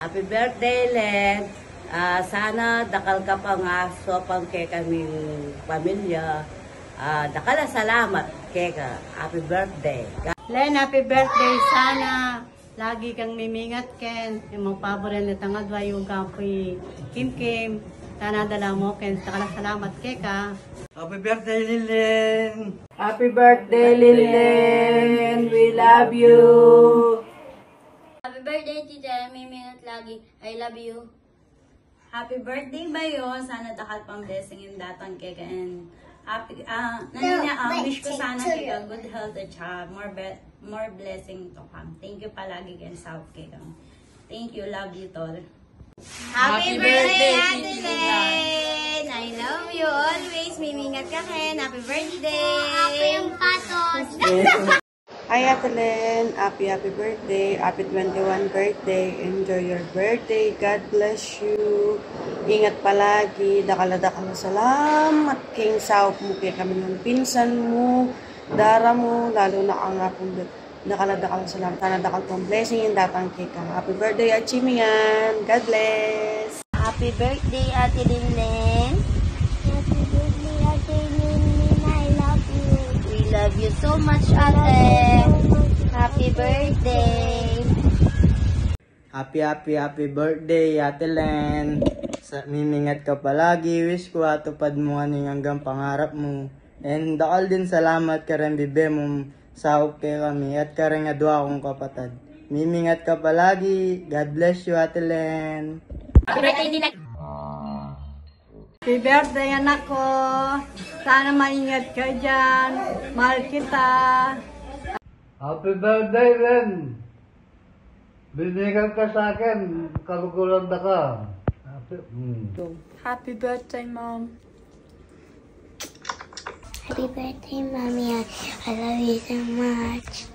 Happy birthday, Len. Sana dakal ka pa nga so pang kay kaming pamilya. Dakala salamat kay ka. Happy birthday. Len, happy birthday. Sana lagi kang mimingat ken. Yung mga paborin na tangadwa yung kampoy Kim Kim. Sana dala mo ken. Dakala salamat kay ka. Happy birthday, Lilin! Happy birthday, Lilin. We love you. Happy birthday, Tita. Mimingat lagi. I love you. Happy birthday Bayo. Sana dakal pang blessing in datang kay ka and happy wish ko sana kay ka good health at more blessing to come. Thank you palagi kay sa kay ka. Thank you, love you tol. Happy birthday, Ate Len! I love you always. Mimingat ka ken. Happy birthday! Happy yung patos! Hi Ate Len, happy birthday, happy 21 birthday, enjoy your birthday, God bless you, ingat palagi, dakala salamat, king saop mo kay kami ng pinsan mo, dara mo, lalo na ang akong dakala salamat, sana dakal pong blessing yung datang kay ka. Happy birthday at Chimingan, God bless! Happy birthday, Ate Linlen! Happy birthday, Ate Linlen! I love you! We love you so much, Ate! Happy birthday! Happy birthday, Ate Len! Mimingat ka palagi, wish ko atupad mo aning hanggang pangarap mo. And dakal din salamat ka rin bibe mo saop kay kami at ka rin adwa akong kapatid. Mimingat ka palagi, God bless you, Ate Len! Happy birthday, Nina! Happy birthday, anak ko. Sana maingat ka dyan. Mahal kita. Happy birthday, Len! Binigyan ka sa akin, kalukulan na ka. Happy birthday, Mom. Happy birthday, Mommy. I love you so much.